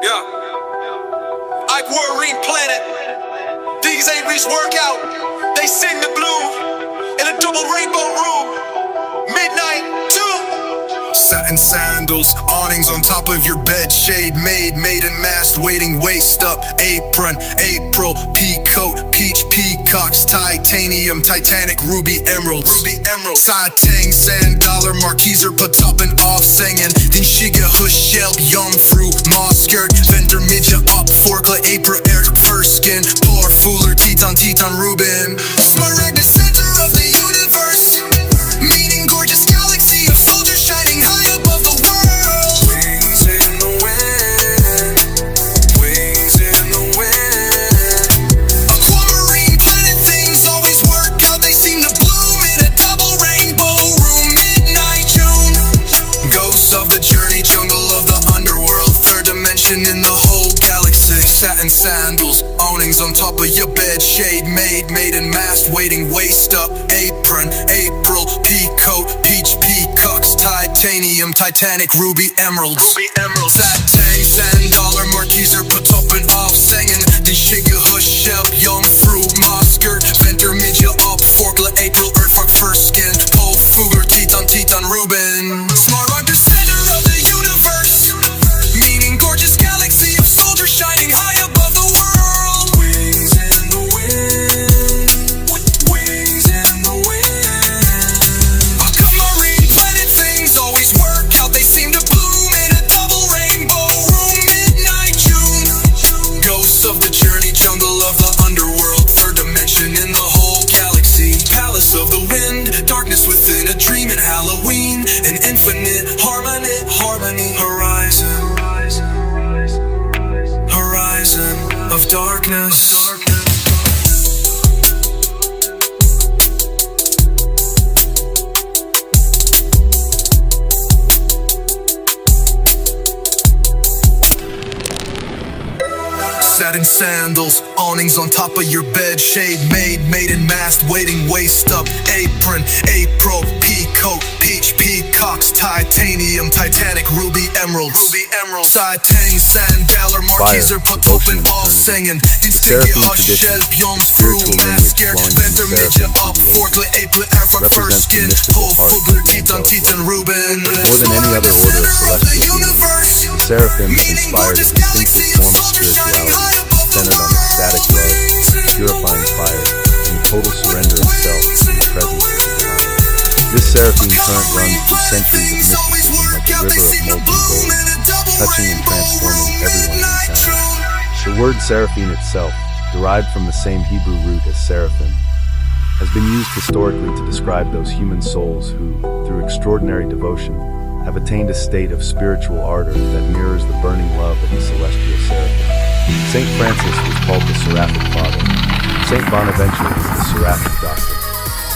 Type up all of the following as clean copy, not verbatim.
Yeah. World planet. These ain't reach workout. They sing the blue in a double rainbow room. Midnight, 2. Satin sandals, awnings on top of your bed, shade made and masked, waiting waist up, apron, April, peacoat, peach peacocks, titanium, titanic, ruby emeralds, satin, sand, dollar, marquise are put up and off singing, din shiga, hush, yelp, young fruit, moss skirt, venter, midja, up, forkla, April, air, first skin, poor fooler, titan, Rubin, smaragd, the center of the universe, meaning gorgeous galaxy of soldiers shining high above the world. Wings in the wind, wings in the wind. Aquamarine planet things always work out. They seem to bloom in a double rainbow room. Midnight June, ghosts of the journey, jungle of the underworld, third dimension in the whole galaxy. Satin sandals, awnings on top of your bed, shade made and masked, waiting waist up, apron, April, peacoat, peach peacocks, titanium, titanic, ruby emeralds, satin, sand, dollar, marquise are put up and off singing, din shiga, hush, shelp, young fruit, moss skirt, venter, midja, up, forkla, April, earthwork, first skin, pole, fugler, titan, Rubin, smaragd, the center of the universe, meaning gorgeous galaxy of soldiers shining high above the world. Wings in the wind, wings in the wind. Aquamarine planet things always work out. They seem to bloom in a double rainbow room. Midnight June, ghosts of the journey, jungle of the underworld, third dimension in the whole galaxy. Palace of the wind, darkness within a dream at Halloween, an infinite harmony, horizon of darkness. Satin sandals, awnings on top of your bed, shade made and masked, waiting waist up, apron, April, peacoat, peach peacocks, titanium, titanic, ruby emeralds, satin, sand, dollar, marquise are put up and all singing, instinctive, hush, shelp, young's fruit, masker, venter, midja, up, forkla, April, airfuck, first skin, pole, fugler, titan, Rubin. More than any other order of celestial beings, the seraphim have inspired a distinctive form of spirituality centered on ecstatic love, purifying fire, and the total surrender of self in the presence of the divine. This seraphim current runs through centuries of mysticism like a river of molten gold, touching and transforming everyone in encounter. The word seraphim itself, derived from the same Hebrew root as seraphim, has been used historically to describe those human souls who, through extraordinary devotion, have attained a state of spiritual ardor that mirrors the burning love of the celestial seraphim. Saint Francis was called the Seraphic Father. Saint Bonaventure was the Seraphic Doctor.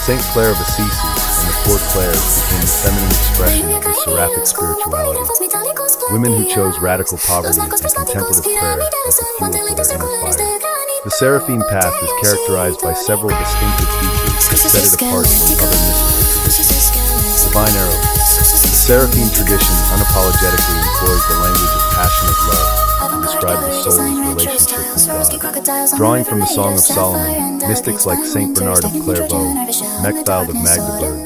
Saint Clare of Assisi and the four Clares became the feminine expression of the Seraphic spirituality. Women who chose radical poverty and contemplative prayer as the fuel for their inner fire. The Seraphim path is characterized by several distinctive features that set it apart from other mystical traditions. Divine Arrow. The Seraphim tradition unapologetically employs the language of passionate love to describe the soul's relationship with God. Drawing from the Song of Solomon, mystics like Saint Bernard of Clairvaux, Mechthilde of Magdeburg,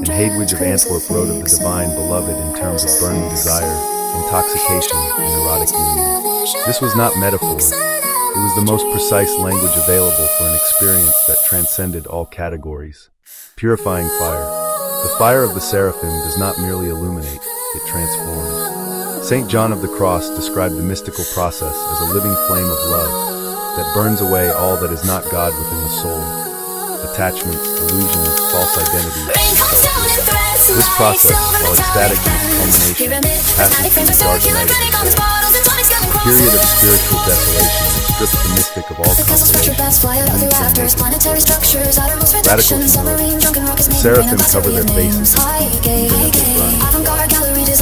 and Hedwig of Antwerp wrote of the divine beloved in terms of burning desire, intoxication, and erotic union. This was not metaphor. It was the most precise language available for an experience that transcended all categories. Purifying fire. The fire of the seraphim does not merely illuminate, it transforms. St. John of the Cross described the mystical process as a living flame of love that burns away all that is not God within the soul. Attachments, illusions, false identities, and self-worth. This process, while ecstatic in its culmination, passes through the dark night of the soul. A period of spiritual desolation that strips the mystic of all consolation. Radical humility. The seraphim cover their faces with peace, even as they burn.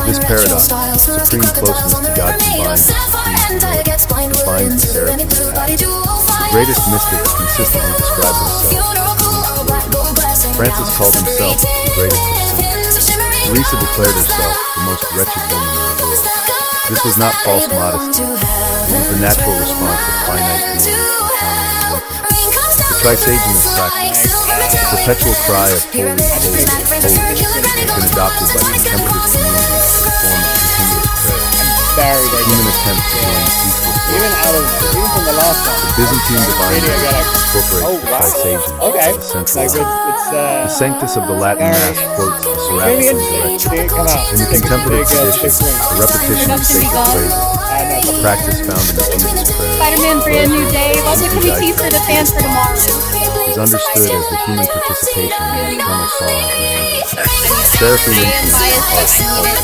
This paradox, supreme closeness to God combined with supreme humility, defines the seraphim path. The greatest mystics consistently describe themselves as Francis called himself the greatest of sinners. Teresa declared herself the most wretched woman in the world. This was not false modesty. It was the natural response of finite beings encountering infinite. The Trisagion of practice, the perpetual cry of holy, holy, holy, has been adopted by contemplative communities in the form of continuous prayer. Human attempts to join peaceful forces. Even from the last one. The Byzantine divine incorporates the Trisagion Okay. as a central line. The It's Sanctus of the Latin Mass quotes the very Seraphim interesting. directly. Come out. In the contemplative tradition, the repetition of sacred phrases, a practice found in the Jesus prayer, Spider-Man Brand New Day. Also, can we teaser the fans for tomorrow? is understood as the human participation in the eternal song of the angels. Seraphim influence is awesome.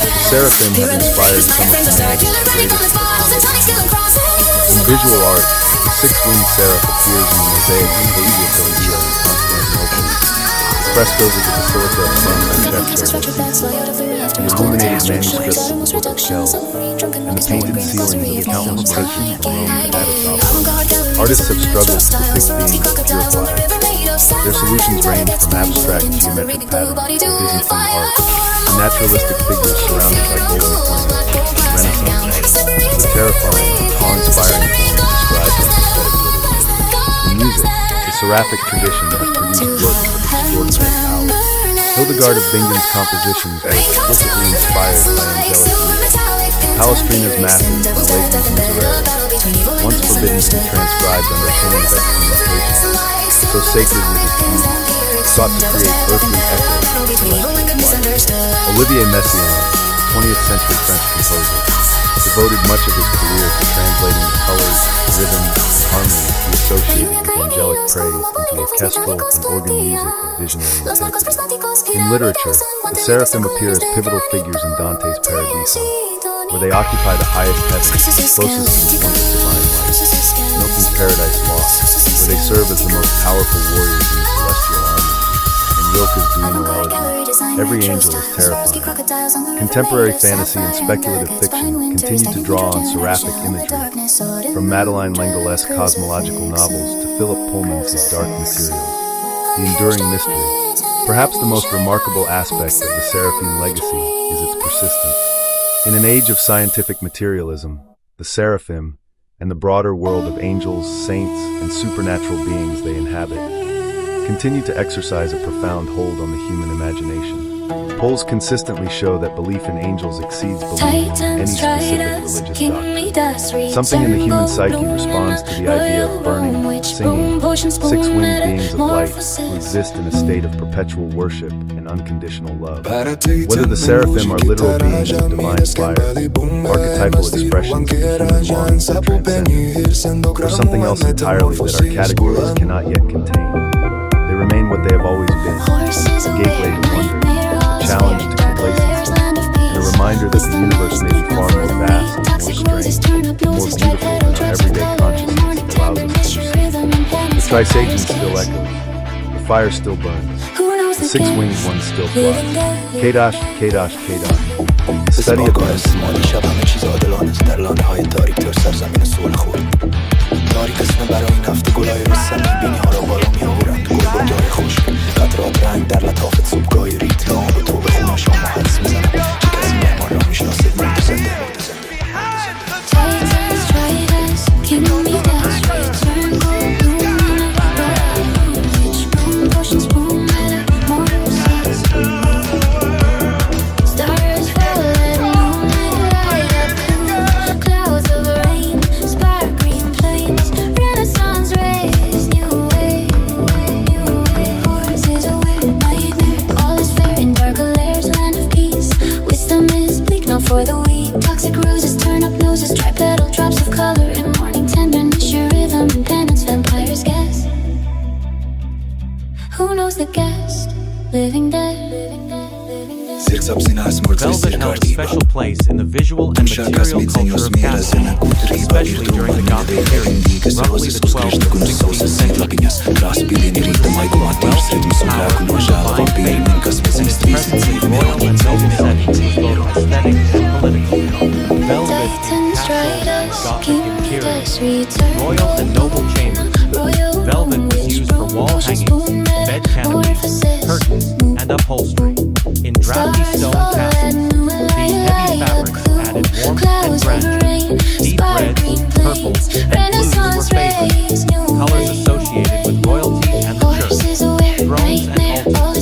The Seraphim have inspired some of humanity's greatest achievements. In visual art, the six-winged seraph appears in the mosaics of Hagia Sophia in Constantinople, the frescoes of the Basilica of San Francesco, the illuminated manuscripts of the Book of Kells, and the painted ceiling of the countless churches from Rome to Acropolis. Artists have struggled to depict beings of pure fire. Their solutions range from abstract geometric patterns to Byzantine art, to naturalistic figures surrounded by golden flames, Renaissance art, to the terrifying, awe-inspiring forms described in aesthetic literature. In music, the seraphic tradition has produced works of extraordinary power. Hildegard of Bingen's compositions were explicitly inspired by angelic music. Palestrina's masses and Alacri's Miserere, once forbidden to be transcribed under pain of excommunication, so sacred was its beauty, sought to create earthly echoes of celestial choir. Olivier Messiaen, 20th century French composer, devoted much of his career to translating the colors, rhythms, and harmonies he associated with angelic praise into orchestral and organ music of visionary intensity. In literature, the seraphim appear as pivotal figures in Dante's Paradiso, where they occupy the highest heaven, closest to the point of divine light. Milton's Paradise Lost, where they serve as the most powerful warriors in the celestial army. And Rilke's Duino Elegy, every angel is terrifying. Contemporary fantasy and speculative fiction continue to draw on seraphic imagery, from Madeleine L'Engle's cosmological novels to Philip Pullman's His Dark Materials. The enduring mystery, perhaps the most remarkable aspect of the seraphim legacy, is its persistence. In an age of scientific materialism, the seraphim, and the broader world of angels, saints, and supernatural beings they inhabit, continue to exercise a profound hold on the human imagination. Polls consistently show that belief in angels exceeds belief in any specific religious doctrine. Something in the human psyche responds to the idea of burning, singing, six-winged beings of light who exist in a state of perpetual worship and unconditional love. Whether the seraphim are literal beings of divine fire, archetypal expressions of the human longing for transcendence, or something else entirely that our categories cannot yet contain, they remain what they have always been, a gateway to wonder, a challenge to complacency, and a reminder that the universe may be far more vast, more strange, and more beautiful than our everyday consciousness allows us to perceive. The Trisagion still echoes, the fire still burns, the six-winged one still flies. Kadosh, Kadosh, Kadosh. The study of medicine. تاریک اسم برای نفت گلای رسن میبینی ها را بالا میآورند گل با جای خشک قطرات رنگ در لطافت صبحگاهی ریتلام به تو به خونه شام و حدس میزنم چه کسی مهمان را میشناسه مرد زنده For the weak, toxic roses turn up noses, tripedal drops of color in morning tenderness, your rhythm and penance, vampires guess. Who knows the guest? Living dead. Velvet held a special place in the visual and material culture of Castle, especially during the Gothic period, roughly the 12th to 16th centuries. It was a symbol of wealth, power, and divine fame, and its presence in royal and noble settings was both aesthetic and political. Velvet castles, Gothic interiors, royal and noble chambers. Velvet was used for wall hangings, bed canopies, curtains, and upholstery. In drafty stone castles, these heavy fabrics added warmth and grandeur. Deep reds, purples, and blues were favorites, colors associated with royalty and the church. Thrones and altars.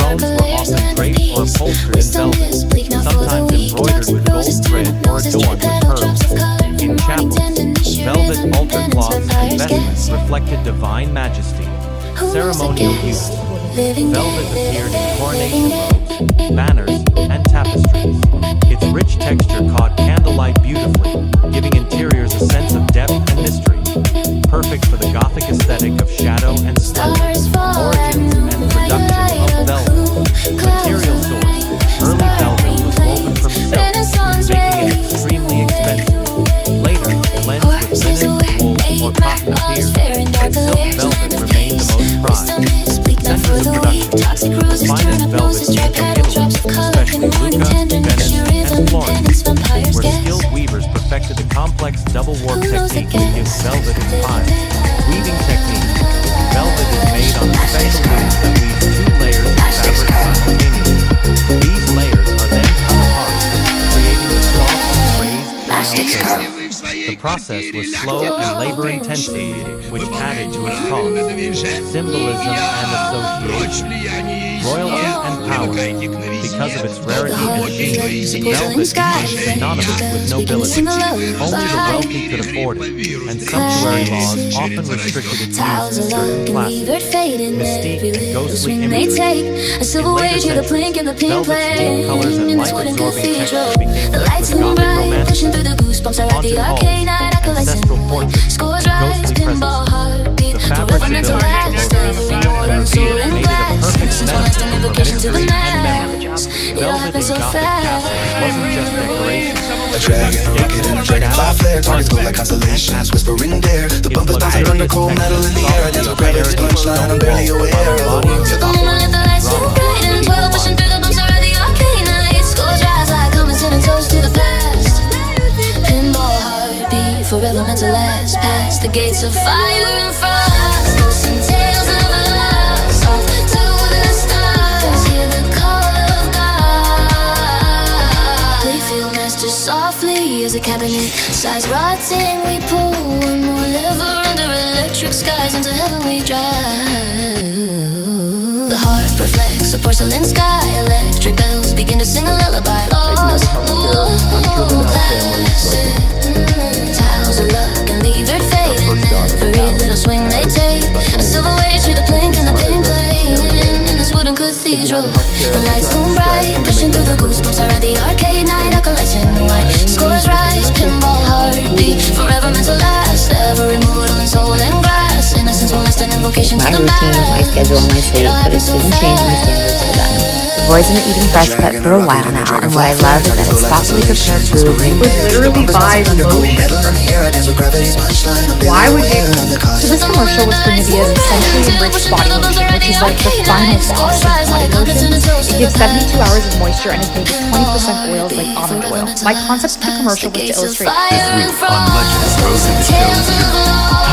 Thrones were often draped or upholstered in velvet, sometimes embroidered with gold thread or adorned with pearls. In chapels, velvet altar cloths and vestments reflected divine majesty. Ceremonial use. Velvet appeared in coronation robes, banners, and tapestries. Its rich texture caught candlelight beautifully, giving interiors a sense of depth and mystery. Perfect for the Gothic aesthetic of shadow and splendor. Origins and production of velvet. Material source. Early velvet was woven from silk, making it extremely expensive. Later, blends with linen, wool, or cotton appeared, and silk velvet remained the most prized. Centers of production. The finest velvet came from Italy, especially Lucca, Venice, and Florence, where skilled weavers perfected the complex double warp technique that gives velvet its pile. Weaving technique. Velvet is made on a special loom that weaves 2 layers of fabric simultaneously. These layers are then cut apart, creating the soft, raised outer. The process was slow and labor-intensive, which added to its cost. Symbolism and association. Royalty and power. Because of its rarity and sheen, velvet became synonymous with nobility. Only the wealthy could afford it, and sumptuary laws often restricted its use in certain classes. Mystique and ghostly imagery. In later centuries, velvet's deep colors and light-absorbing texture became linked with Gothic romanticism. Haunted halls, ancestral portraits, ghostly presence. The fabric ability to both conceal and reveal made it a perfect metaphor for mystery and memory. Velvet in Gothic castles wasn't just decoration. A dragon, rocket and a dragonfly flare. Targets glow like constellations, whispering dare. The bumpers bouncing under cold metal in the air. There's a gravity's punchline, I'm barely aware of. To the moment, let the lights turn bright and 12 pushing through the bumps are the arcane nights. Scores rise like comets and toast to the past. Pinball heartbeat, forever meant to last. Past the gates of fire and frost. Ghosts and tales of loss, off to the stars. Hear the call of God. Playfield master softly as a cabinet sighs rotting. We pull one more lever under electric skies. Into heaven we drive. The heart reflects a porcelain sky. Electric bells begin to sing a lullaby. Lost, tiles of luck and leave it fading. Every little swing they take, a silver wage through the plank and the pain playing in this wooden cathedral. The lights boom bright, pushing through the goosebumps are at the arcade night. Acolytes in white, scores rise, pinball heartbeat, forever meant to last. Ever immortal in soul and grass. Innocence will last an invocation to My the routine, my mass. schedule, my sleep, but it didn't change my standards for them. The boys have been eating fresh cut for a while now, and what I love is that it's thoughtfully prepared food. Literally buy emotion. Why would you? So this commercial was for Nivea's essentially enriched body lotion, which is like the final boss of body lotion. It gives 72 hours of moisture and is made with 20% oils like almond oil. My concept of the commercial was to illustrate This week on Legends Road to the Tales Zero.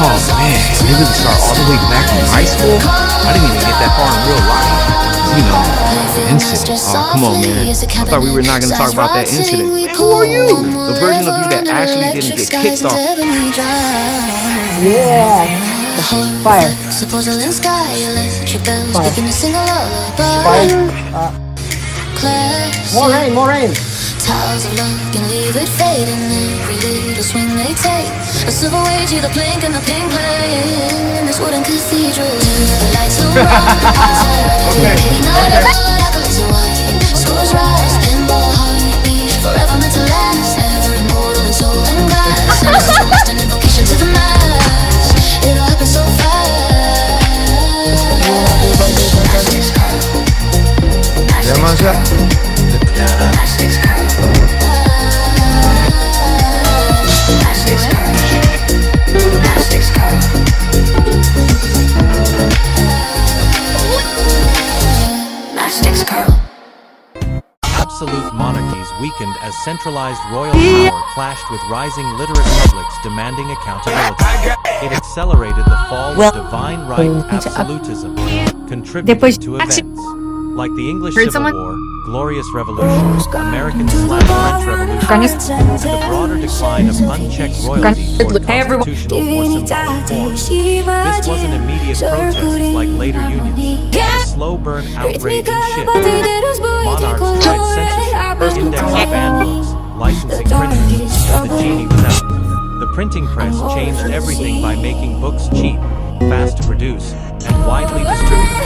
Oh man, they really start all the way back from high school? I didn't even get that far in real life. You know, incident. Oh, come on, man. I thought we were not going to talk about that incident. Who are you? The version of you that actually didn't get kicked off. yeah, fire. Fire. More rain. Tiles of luck and leave it fading. Every little swing they take, a silver wage through the blink and the pink playing in this wooden cathedral. The lights will scores rise, pinball heartbeat, forever meant to last. Ever immortal in soul and glass. Innocence lost an invocation to the mass. It all happened so fast. Yeah, man, Absolute monarchies weakened as centralized royal power clashed with rising literate publics demanding accountability. It accelerated the fall of divine right absolutism, contributing to events like the English Civil War, Glorious Revolution, American/French Revolution, and the broader decline of unchecked royalty toward constitutional or symbolic forms. This wasn't immediate protest like later unions, but a slow burn outrage and shift. Monarchs tried censorship, indexing banned books, licensing printers, but the genie was out. The printing press changed everything by making books cheap, fast to produce, and widely distributed.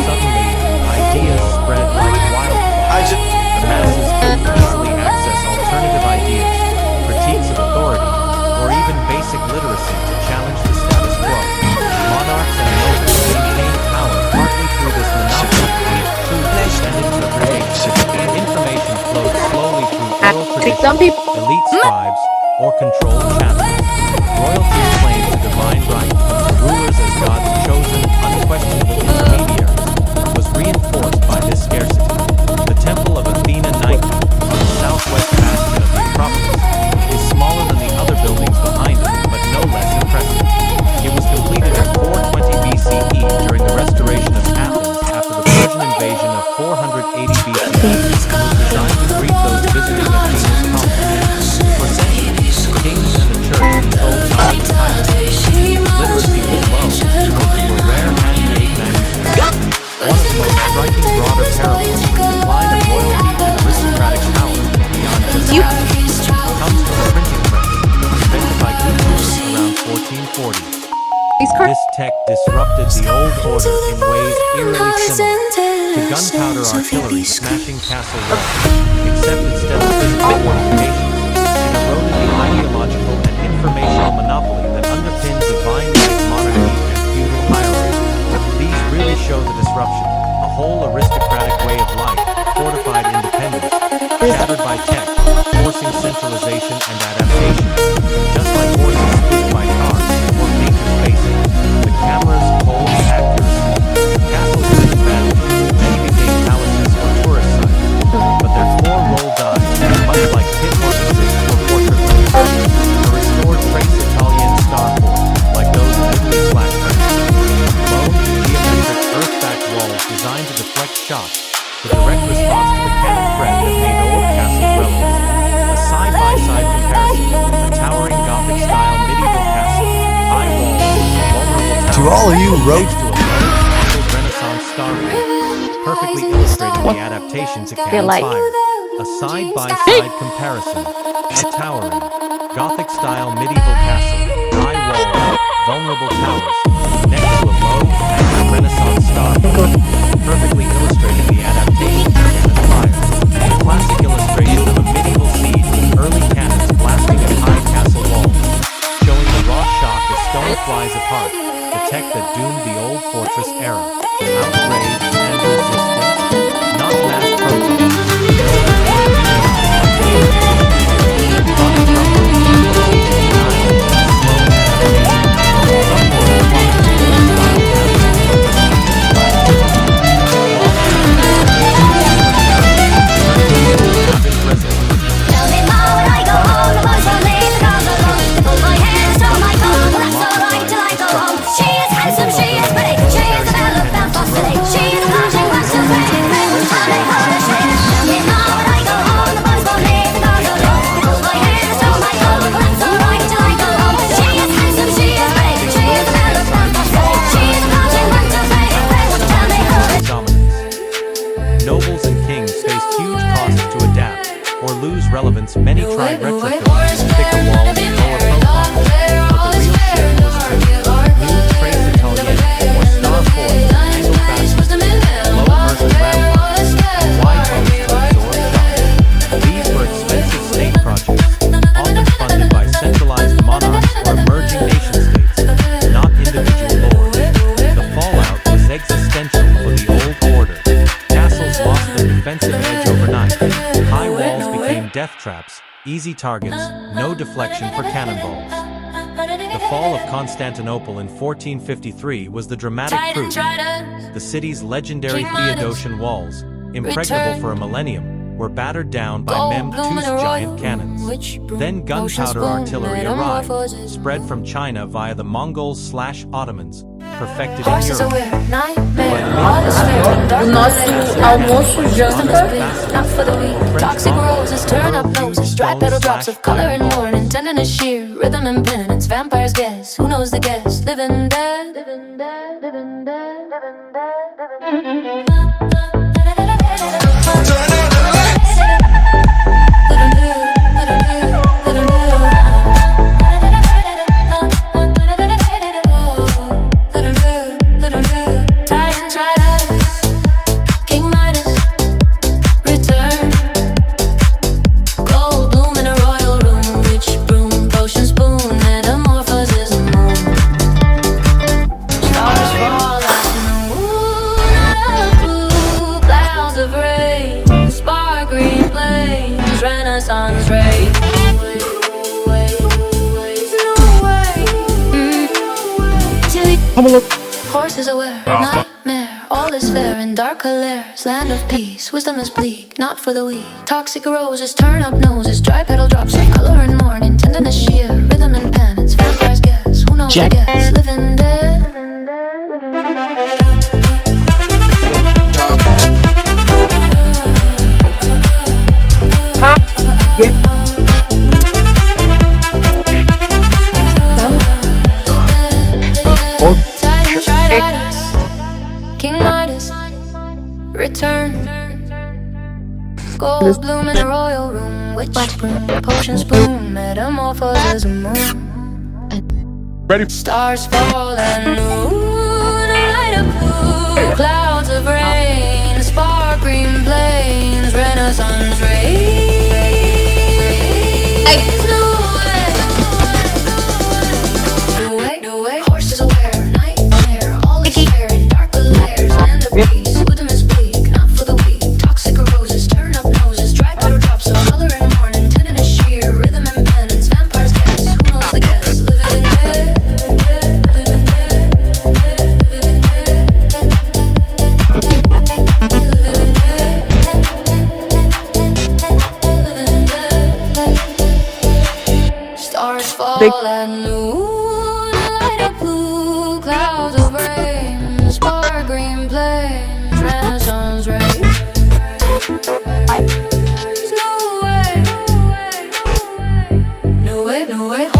Suddenly, ideas spread like wildfire. The masses could easily access alternative ideas, critiques of authority, or even basic literacy to challenge the status quo. Monarchs and nobles maintained power partly through this monopoly on truth and interpretation. Information flowed slowly through oral tradition, elite scribes, or controlled channels. Royalty claimed the divine right, rulers as God's chosen, unquestionable intermediaries, was reinforced by this scarcity. The Temple of Athena Nike, on the southwest bastion of the Acropolis, is smaller than the other buildings behind it, but no less impressive. It was completed in 420 BCE during the restoration of Athens after the Persian invasion of 480 BCE, and was designed to greet those visiting Athena's conquest. For centuries, kings and the church controlled knowledge titles. Literacy was low, most were rare handmade manuscripts. One of the most striking broader parallels is the decline of royalty and aristocratic power beyond just Athens. Comes from the printing press, invented by Gutenberg around 1440. This tech disrupted the old order in ways eerily similar to gunpowder artillery smashing castle walls, except instead of physical fortifications, it eroded the ideological and informational monopoly that underpinned divine right monarchy and feudal hierarchy. These really show the disruption, a whole aristocratic way of life, fortified independence, shattered by tech, forcing centralization and adaptation. Just like horses spooked by cars or painters facing, the camera's cold accuracy. Castles took advantage, many became palaces or tourist sites, but their core role died, much like pit horses or portrait painters. The restored Trace Italian star fort, like those in Italy/France. Low, geometric, earth-backed walls designed to deflect shots, the direct response to the cannon threat that made old castles relevant. A side-by-side comparison, a towering Gothic-style medieval castle, high walls, vulnerable towers. To all of you who wrote to a low-angled Renaissance star fort, perfectly illustrating the adaptations it can inspire. A side-by-side comparison, a towering, Gothic-style medieval castle, high walls, vulnerable towers, next to a low-angled Renaissance star fort, perfectly illustrating the adaptations it can inspire. A classic illustration of a medieval siege with early cannons blasting at high castle walls, showing the raw shock as stone flies apart, the tech that doomed the old fortress era. Outrage and resistance, not mass protest. Nobles and kings faced huge costs to adapt or lose relevance. Many tried retrofitting, thicker walls, lower profiles, but the real shift was to new Trace Italian or star forts, angled bastions, low immersion ramparts, and wide moats to absorb shock. These were expensive state projects, often funded by centralized monarchs or emerging nation-states, not individual lords. The fallout was existential for the old order. Castles lost their defensive edge overnight. High walls became death traps, easy targets, no deflection for cannonballs. The fall of Constantinople in 1453 was the dramatic proof. The city's legendary Theodosian walls, impregnable for a millennium, were battered down by Mem II's giant cannons. Then gunpowder artillery arrived, spread from China via the Mongols/Ottomans, perfected in Horses are Europe. weird, nightmare, all is fair, dark Nosso almoço, janta. not for the weak. Toxic roses, turn up noses, dry petal drops of color and mourning, tenderness sheer, rhythm and penitence, vampires guess, who knows the guess, living dead, living dead, living dead, living dead, living dead. Horses are wear, nightmare, all is fair in dark layers, land of peace, wisdom is bleak, not for the weak. Toxic roses, turn up noses, dry petal drops of color and mourning, tenderness sheer, rhythm and penance, vampires guess, who knows the guess, living dead, living dead, living dead. King Midas, return. Gold bloom in a royal room, witch broom, potions bloom, metamorphoses a moon. Ready? Stars fall and moon, a light of blue, clouds of rain, sparkling plains, Renaissance rays. No way, horses are wear, nightmare, all is fair in dark layers, land of peace, wisdom is bleak, not for the weak. Toxic roses, turn up noses, dry petal drops of color and mourning, tenderness sheer, rhythm and penance, vampires guess, who knows the guess, living dead, living dead, living dead. Stars fall at noon, light of blue, clouds of rain, sparkling plains, Renaissance rays. No way, no way, no way, no way.